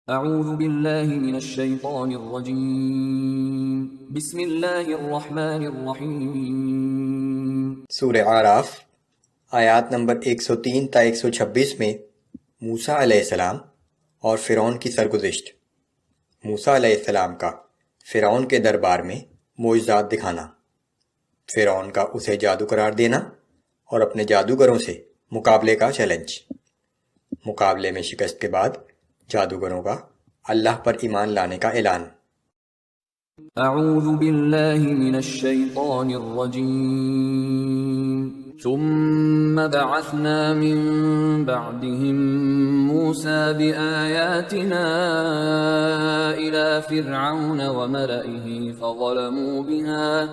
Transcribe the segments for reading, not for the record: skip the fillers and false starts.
اعوذ باللہ من الشیطان الرجیم بسم اللہ الرحمن الرحیم۔ سورہ اعراف آیات نمبر 103 تا 126 میں موسیٰ علیہ السلام اور فرعون کی سرگزشت۔ موسیٰ علیہ السلام کا فرعون کے دربار میں معجزات دکھانا، فرعون کا اسے جادو قرار دینا اور اپنے جادوگروں سے مقابلے کا چیلنج۔ مقابلے میں شکست کے بعد جادوگروں کا اللہ پر ایمان لانے کا اعلان۔ اعوذ باللہ من الشیطان الرجیم ثم بعثنا من بعدهم موسى بآياتنا إلى فرعون وملئه فظلموا بها۔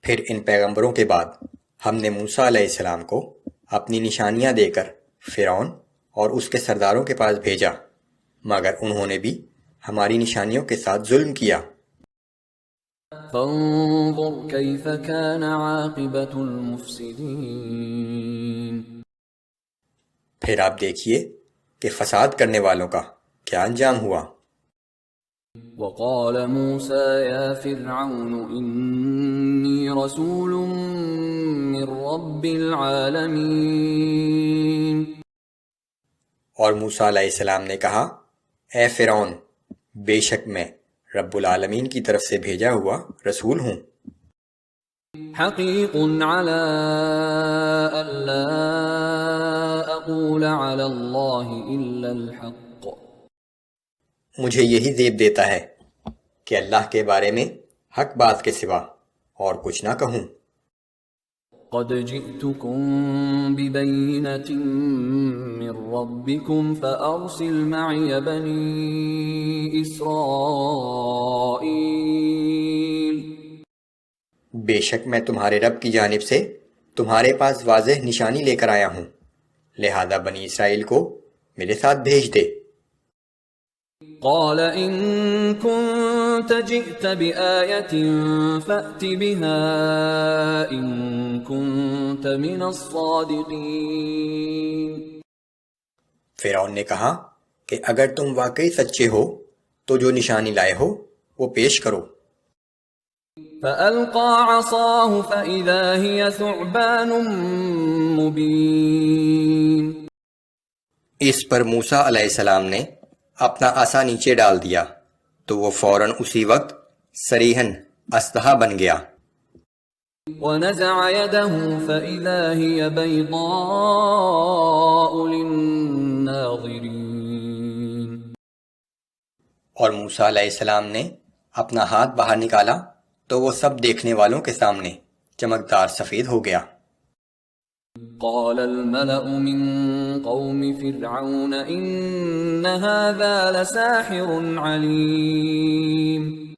پھر ان پیغمبروں کے بعد ہم نے موسیٰ علیہ السلام کو اپنی نشانیاں دے کر فرعون اور اس کے سرداروں کے پاس بھیجا، مگر انہوں نے بھی ہماری نشانیوں کے ساتھ ظلم کیا۔ فانظر كيف كان عاقبة المفسدين۔ پھر آپ دیکھیے کہ فساد کرنے والوں کا کیا انجام ہوا۔ وقال موسى يا فرعون إني رسول من رب العالمين۔ اور موسیٰ علیہ السلام نے کہا، اے فرعون، بے شک میں رب العالمین کی طرف سے بھیجا ہوا رسول ہوں۔ حقيق على ألا أقول على الله إلا الحق۔ مجھے یہی زیب دیتا ہے کہ اللہ کے بارے میں حق بات کے سوا اور کچھ نہ کہوں۔ قد جئتكم ببينة من ربكم فأرسل معي بني إسرائيل۔ بے شک میں تمہارے رب کی جانب سے تمہارے پاس واضح نشانی لے کر آیا ہوں، لہذا بنی اسرائیل کو میرے ساتھ بھیج دے۔ قال إن كنت جئت بآية فأت بها إن كنت من الصادقين۔ فرعون نے کہا کہ اگر تم واقعی سچے ہو تو جو نشانی لائے ہو وہ پیش کرو۔ فألقى عصاه فإذا هي ثعبان مبين۔ اس پر موسیٰ علیہ السلام نے اپنا عصا نیچے ڈال دیا تو وہ فوراً اسی وقت صریحاً اسلحہ بن گیا۔ ونزع يده فإذا هي بيضاء للناظرين۔ اور موسیٰ علیہ السلام نے اپنا ہاتھ باہر نکالا تو وہ سب دیکھنے والوں کے سامنے چمکدار سفید ہو گیا۔ قال الملأ من قوم فرعون إن هذا لساحر عليم۔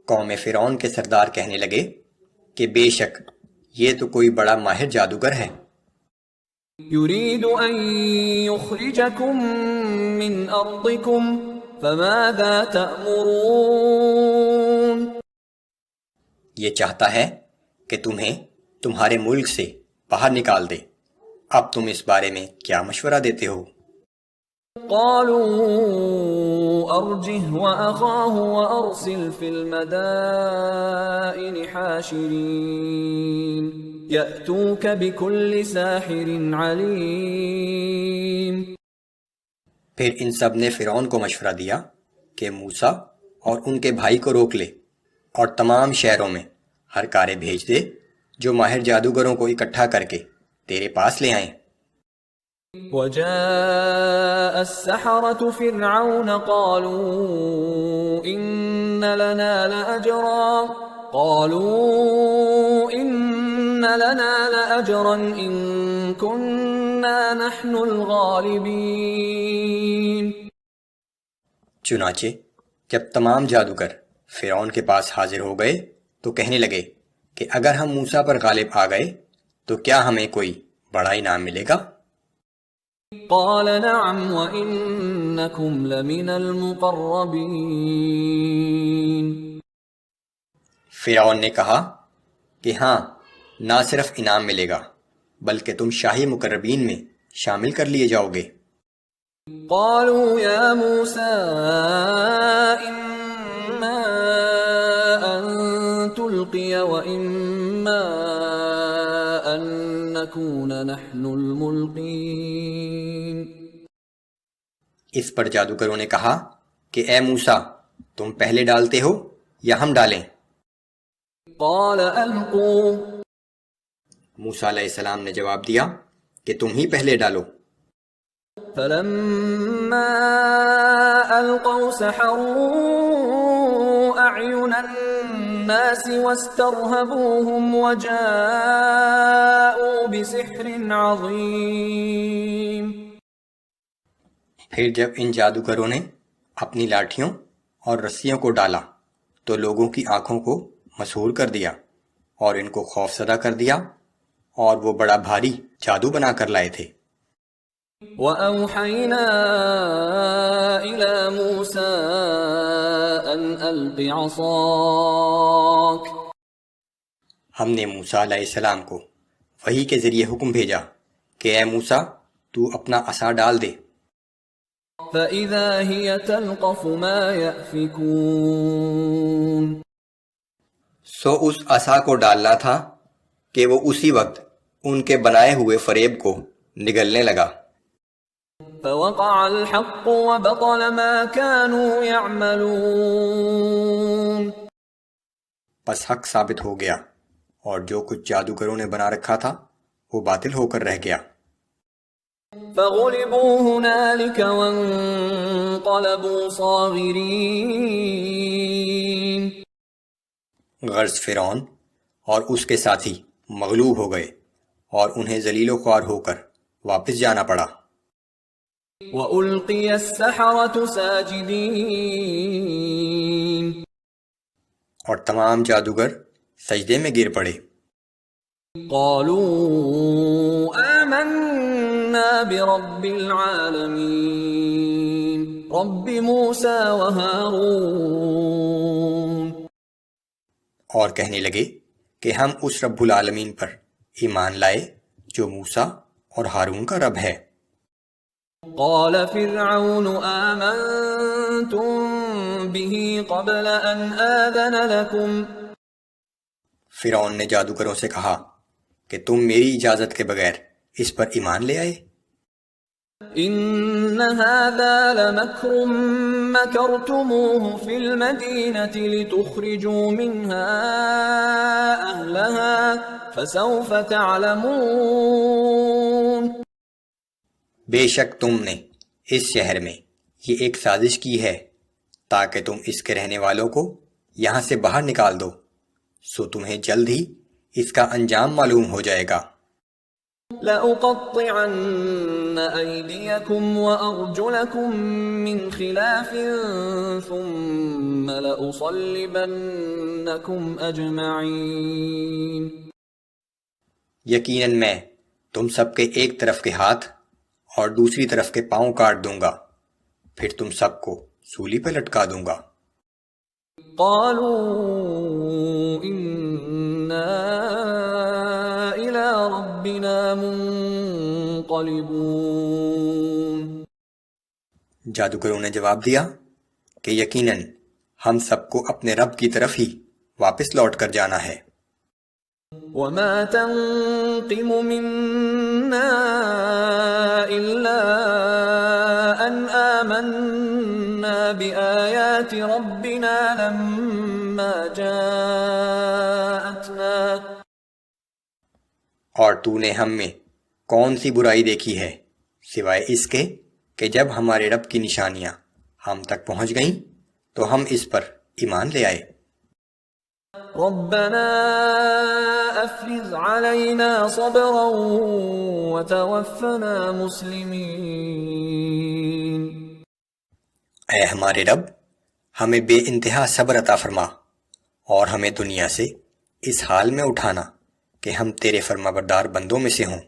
قوم فرعون کے سردار کہنے لگے کہ بے شک یہ تو کوئی بڑا ماہر جادوگر ہے، يريد أن يخرجكم من أرضكم فماذا تأمرون۔ یہ چاہتا ہے کہ تمہیں تمہارے ملک سے باہر نکال دے، اب تم اس بارے میں کیا مشورہ دیتے ہو؟ قالوا أرجه وأخاه وأرسل في المدائن حاشرين يأتوك بكل ساحر عليم۔ پھر ان سب نے فرعون کو مشورہ دیا کہ موسیٰ اور ان کے بھائی کو روک لے اور تمام شہروں میں ہر کارے بھیج دے جو ماہر جادوگروں کو اکٹھا کر کے تیرے پاس لے آئیں۔ وجاء السحرة فرعون قالوا إن لنا لأجرا إن كنا نحن الغالبين۔ چنانچہ جب تمام جادوگر فرعون کے پاس حاضر ہو گئے تو کہنے لگے کہ اگر ہم موسیٰ پر غالب آ گئے تو کیا ہمیں کوئی بڑا انعام ملے گا؟ قال نعم وإنكم لمن المقربين۔ فرعون نے کہا کہ ہاں، نہ صرف انعام ملے گا بلکہ تم شاہی مقربین میں شامل کر لیے جاؤ گے۔ قالوا يا موسى إما أن تلقي وإما أن نكون نحن الملقين. اس پر جادوگروں نے کہا کہ اے موسیٰ تم پہلے ڈالتے ہو یا ہم ڈالیں؟ قال ألقوا. موسیٰ علیہ السلام نے جواب دیا کہ تم ہی پہلے ڈالو. فلما ألقوا سحروا أعين الناس واسترهبوهم وجاءوا بسحر عظيم. پھر جب ان جادوگروں نے اپنی لاٹھیوں اور رسیوں کو ڈالا تو لوگوں کی آنکھوں کو مسحور کر دیا اور ان کو خوف زدہ کر دیا، اور وہ بڑا بھاری جادو بنا کر لائے تھے. وَأَوْحَيْنَا إِلَى مُوسَىٰ أَنْ أَلْقِ عَصَاكَ. ہم نے موسیٰ علیہ السلام کو وحی کے ذریعے حکم بھیجا کہ اے موسیٰ تو اپنا عصا ڈال دے. فَإِذَا هِيَ تَلْقَفُ مَا يَأْفِكُونَ. سو اس عصا کو ڈالنا تھا کہ وہ اسی وقت ان کے بنائے ہوئے فریب کو نگلنے لگا. فَوَقَعَ الْحَقُّ وَبَطَلَ مَا كَانُوا يَعْمَلُونَ. پس حق ثابت ہو گیا اور جو کچھ جادوگروں نے بنا رکھا تھا وہ باطل ہو کر رہ گیا. فَغُلِبُوا هُنَالِكَ وَانقَلَبُوا صَاغِرِينَ. غرض فرعون اور اس کے ساتھی مغلوب ہو گئے اور انہیں ذلیل و خوار ہو کر واپس جانا پڑا. وَأُلْقِيَ السَّحَرَةُ سَاجِدِينَ. اور تمام جادوگر سجدے میں گر پڑے. قالوا آمنا برب العالمين رب موسى وهارون. اور کہنے لگے کہ ہم اس رب العالمین پر ایمان لائے جو موسیٰ اور ہارون کا رب ہے. قال فرعون آمنتم به قبل ان آذن لكم. فرعون نے جادوگروں سے کہا کہ تم میری اجازت کے بغیر اس پر ایمان لے آئے. ان هذا لمكر مكرتموه في المدينة لتخرجوا منها أهلها فسوف تعلمون. بے شک تم نے اس شہر میں یہ ایک سازش کی ہے تاکہ تم اس کے رہنے والوں کو یہاں سے باہر نکال دو، سو تمہیں جلد ہی اس کا انجام معلوم ہو جائے گا. لَأُقَطِّعَنَّ أَيْدِيَكُمْ وَأَرْجُلَكُمْ مِنْ خِلَافٍ ثُمَّ لَأُصَلِّبَنَّكُمْ أَجْمَعِينَ. یقیناً میں تم سب کے ایک طرف کے ہاتھ اور دوسری طرف کے پاؤں کاٹ دوں گا، پھر تم سب کو سولی پہ لٹکا دوں گا. قالوا إنا إلى ربنا منقلبون. جادوگروں نے جواب دیا کہ یقیناً ہم سب کو اپنے رب کی طرف ہی واپس لوٹ کر جانا ہے. وما تنقم منا إلا أن آمنا بآيات ربنا لما جاءتنا. اور تو نے ہم میں کون سی برائی دیکھی ہے سوائے اس کے کہ جب ہمارے رب کی نشانیاں ہم تک پہنچ گئیں تو ہم اس پر ایمان لے آئے. ربنا افرغ علينا صبرا وتوفنا مسلمين. اے ہمارے رب ہمیں بے انتہا صبر عطا فرما اور ہمیں دنیا سے اس حال میں اٹھانا کہ ہم تیرے فرما بردار بندوں میں سے ہوں.